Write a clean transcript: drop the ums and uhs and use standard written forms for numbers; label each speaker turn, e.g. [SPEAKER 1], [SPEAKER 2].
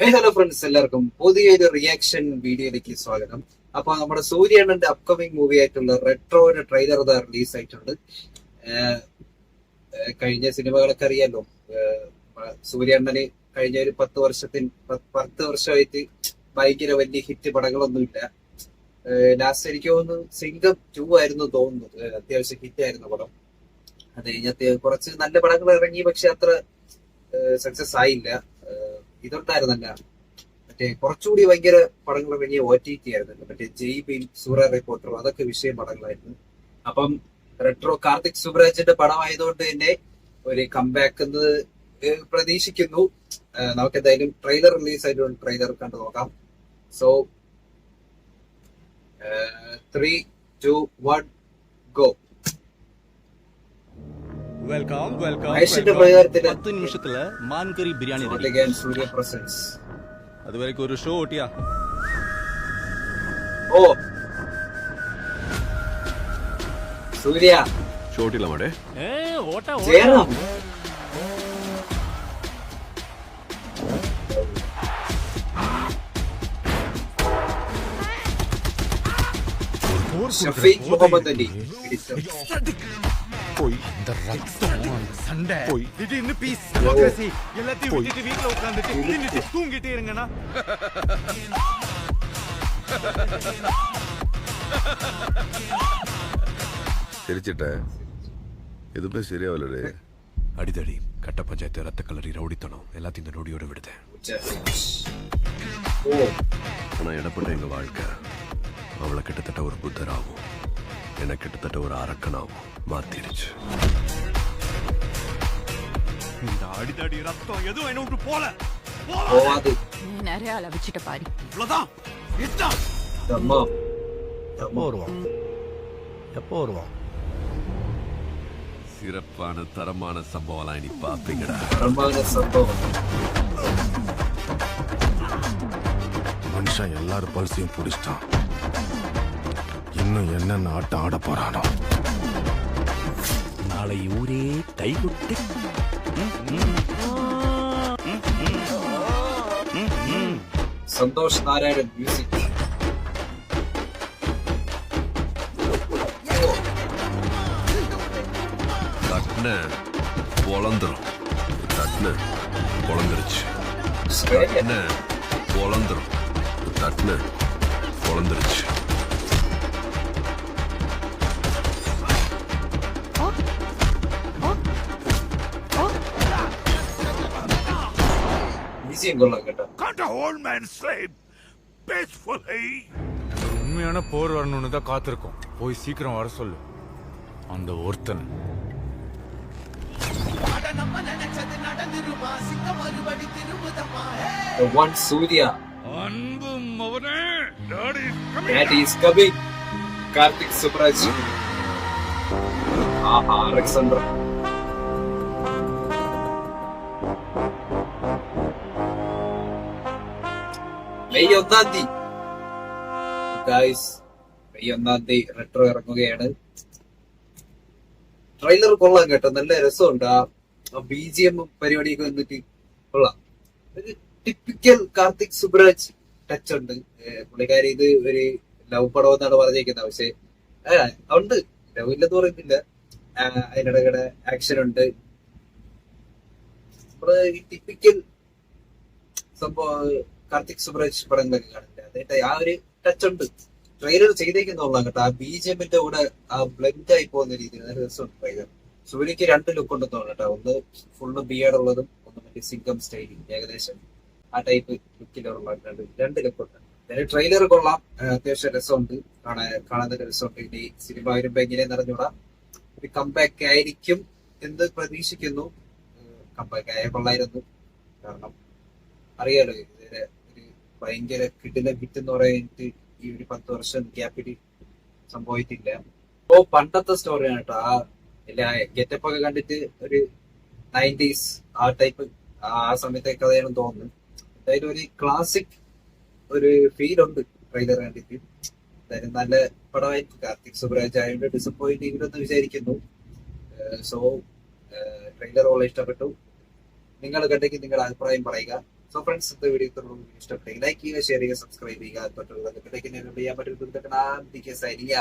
[SPEAKER 1] Hello friends, എല്ലാവർക്കും പുതിയൊരു reaction വീഡിയോയിലേക്ക് സ്വാഗതം. അപ്പൊ നമ്മുടെ സൂര്യണ്ണന്റെ അപ്കമിങ് മൂവി ആയിട്ടുള്ള റെട്രോയുടെ ട്രെയിലർ റിലീസ് ആയിട്ടുണ്ട്. കഴിഞ്ഞ സിനിമകളൊക്കെ അറിയാലോ. സൂര്യണ്ണന് കഴിഞ്ഞ ഒരു 10 വർഷമായിട്ട് ഭയങ്കര വലിയ ഹിറ്റ് പടങ്ങളൊന്നുമില്ല. ലാസ്റ്റ് എനിക്ക് തോന്നുന്നു സിംഗം 2 ആയിരുന്നു തോന്നുന്നു, അത്യാവശ്യം ഹിറ്റ് ആയിരുന്നു പടം. അത് കഴിഞ്ഞ കുറച്ച് നല്ല പടങ്ങൾ ഇറങ്ങി, പക്ഷെ അത്ര സക്സസ് ആയില്ല. ഇതുണ്ടായിരുന്നല്ല, മറ്റേ കുറച്ചുകൂടി ഭയങ്കര പടങ്ങൾ ഇറങ്ങിയ OTT ആയിരുന്നല്ലോ, മറ്റേ ജയ് ഭീം, സൂര്യ റിപ്പോർട്ടർ, അതൊക്കെ വിഷയം പടങ്ങളായിരുന്നു. അപ്പം റെട്രോ കാർത്തിക് സുബ്രാജിന്റെ പടമായതുകൊണ്ട് തന്നെ ഒരു കംബാക്ക് എന്ന് പ്രതീക്ഷിക്കുന്നു. നമുക്ക് എന്തായാലും ട്രെയിലർ റിലീസ് ആയിട്ട് ട്രെയിലർ കണ്ടു നോക്കാം. So 3, 2, 1 go.
[SPEAKER 2] വെൽക്കം
[SPEAKER 1] മഹേഷിന്റെ പ്രകാരത്തിന്
[SPEAKER 2] 10 നിമിഷത്തില് മാൻകറി ബിരിയാണി
[SPEAKER 1] സൂര്യ പ്രസൻസ്.
[SPEAKER 2] അതുവരേക്കും ഒരു ഷോ ഓട്ടിയാ.
[SPEAKER 1] ഓ സൂര്യ
[SPEAKER 3] ഷോട്ടില്ല മടേ
[SPEAKER 1] ജയറാം. ഷഫീഖ് മുഹമ്മദ് അലി
[SPEAKER 3] പോയി
[SPEAKER 4] சண்டை
[SPEAKER 3] போய்.
[SPEAKER 4] திடீர்னு பீஸ் டெமோக்ரஸி எல்லாத்தையும் விட்டுட்டு வீட்ல உட்கார்ந்துட்டு தின்னுட்டு தூங்கிட்டே இருங்கண்ணா.
[SPEAKER 3] சிரிச்சிட்ட எதுவுமே சரியாவலடே.
[SPEAKER 5] அடிதடி கட்ட பஞ்சாயத்து ரத்த கலரி ரவுடித்தனம் எல்லாத்தையும் இந்த நொடியோட விடுதேன்.
[SPEAKER 3] ஆனா இடப்பட்ட எங்க வாழ்க்கை அவளை கிட்டத்தட்ட ஒரு புத்தராகும், என்ன கிட்டத்தட்ட ஒரு அரக்கனாகும் மாத்திடுச்சு.
[SPEAKER 4] இந்த அடிதடி ரத்தம் எதுவும் என்ன விட்டு போல
[SPEAKER 1] போவாது.
[SPEAKER 6] நீ நிறைய அளவிச்சிட்ட பாரு.
[SPEAKER 4] இவ்வளவுதான் இதுதான்.
[SPEAKER 1] தம்மம்
[SPEAKER 4] எப்போ வருவான்
[SPEAKER 3] சிறப்பான தரமான சம்பவம் இனி பாப்பீங்கடா.
[SPEAKER 1] தரமான சம்பவம்.
[SPEAKER 7] மனுஷன் எல்லாரும் பல்சையும் பிடிச்சிட்டான். இன்னும் என்னென்ன ஆட்டம் ஆட போறானோ.
[SPEAKER 5] நாளை ஊரே கைகுட்டி
[SPEAKER 1] സന്തോഷ് നാരായണൻ മ്യൂസിക്.
[SPEAKER 3] தட்ன பொழந்துரும், தட்ன பொழந்துருச்சு, தட்ன பொழந்துரும், தட்ன பொழந்துருச்சு.
[SPEAKER 1] മ്യൂസിയം കൊള്ളാം കേട്ടോ.
[SPEAKER 4] Can't a old man sleep peacefully?
[SPEAKER 8] உண்மையான போர் வரணும்னு தான் காத்திருக்கோம். போய் சீக்கிரம் வர சொல்லு அந்த ஒருத்தன்.
[SPEAKER 1] The one Surya.
[SPEAKER 4] அன்பும் அவனே daddy
[SPEAKER 1] Daddy is coming. Karthik Subraj. Aaha, Alexander. May 1 guys, May 1 retro ഇറങ്ങുകയാണ്. ട്രെയിലർ കൊള്ളാം കേട്ടോ, നല്ല രസമുണ്ട്. ആ BGM പരിപാടിയൊക്കെ വന്നിട്ട് കൊള്ളാം. ഒരു ടിപ്പിക്കൽ കാർത്തിക് സുബ്രാജ് ടച്ച് ഉണ്ട്. പുള്ളിക്കാരി ഇത് ഒരു ലവ് പടം എന്നാണ് പറഞ്ഞേക്കുന്നത്, പക്ഷെ ഉണ്ട്, ലവ് ഇല്ലെന്ന് പറയുന്നില്ല. അതിനിടകടെ ആക്ഷൻ ഉണ്ട്. നമ്മള് ഈ ടിപ്പിക്കൽ സംഭവം കാർത്തിക് സുബ്രാജ് പടങ്ങളൊക്കെ കാണില്ല, അതായിട്ട് ആ ഒരു ടച്ച് ഉണ്ട്. ട്രെയിലർ ചെയ്തേക്കുന്നുള്ളതാണ് കേട്ടോ. ആ BGMന്റെ കൂടെ ആ ബ്ലെൻഡ് ആയി പോകുന്ന രീതിയിൽ നല്ല രസമുണ്ട് ട്രെയിലർ. സൂര്യക്ക് 2 ലുക്ക് ഉണ്ടെന്ന് തോന്നുന്നു കേട്ടോ. ഒന്ന് ഫുള്ള് ബിയേർഡ് ഉള്ളതും ഒന്ന് മറ്റേ സിംഗം സ്റ്റൈലിൽ ഏകദേശം ആ ടൈപ്പ് ലുക്കിലുള്ള 2 ലുക്ക് ഉണ്ട്. ട്രെയിലർ കൊള്ളാം, അത്യാവശ്യം രസമുണ്ട്, കാണാൻ രസമുണ്ട്. ഇനി സിനിമ വരുമ്പോ എങ്ങനെ നിറഞ്ഞൂടാ. ഒരു കംബാക്ക് ആയിരിക്കും എന്ന് പ്രതീക്ഷിക്കുന്നു. കംബാക്ക് ആയ കൊള്ളായിരുന്നു, കാരണം അറിയാലോ ഇതിന് ഒരു ഭയങ്കര കിടിലൻ ഹിറ്റ് എന്ന് പറയുന്നത് ഈ ഒരു 10 വർഷം ഗ്യാപ്പിൽ സംഭവിച്ചില്ല. ഇപ്പോ പണ്ടത്തെ സ്റ്റോറിയാണ് കേട്ടോ. ആ ഗെറ്റപ്പ് ഒക്കെ കണ്ടിട്ട് ഒരു 90s ആ ടൈപ്പ് ആ സമയത്തെ കഥയാണെന്ന് തോന്നുന്നു. എന്തായാലും ഒരു ക്ലാസിക് ഒരു ഫീൽ ഉണ്ട് ട്രെയിലർ കണ്ടിട്ട്. എന്തായാലും നല്ല പടമായിട്ട് കാർത്തിക് സുബ്രാജ് ആയതുകൊണ്ട് ഡിസപ്പോയിന്റ് ചെയ്യുമെന്ന് വിചാരിക്കുന്നു. സോ ട്രെയിലർ വളരെ ഇഷ്ടപ്പെട്ടു. നിങ്ങൾ കണ്ടെങ്കിൽ നിങ്ങളുടെ അഭിപ്രായം പറയുക. സോ ഫ്രണ്ട്സ്, ഇന്നത്തെ വീഡിയോ ഇഷ്ടപ്പെട്ടെങ്കിൽ ലൈക്ക് ചെയ്യുക, ഷെയർ ചെയ്യുക, സബ്സ്ക്രൈബ് ചെയ്യുക. തൊട്ടുള്ളത് ചെയ്യാൻ പറ്റും. സൈനിക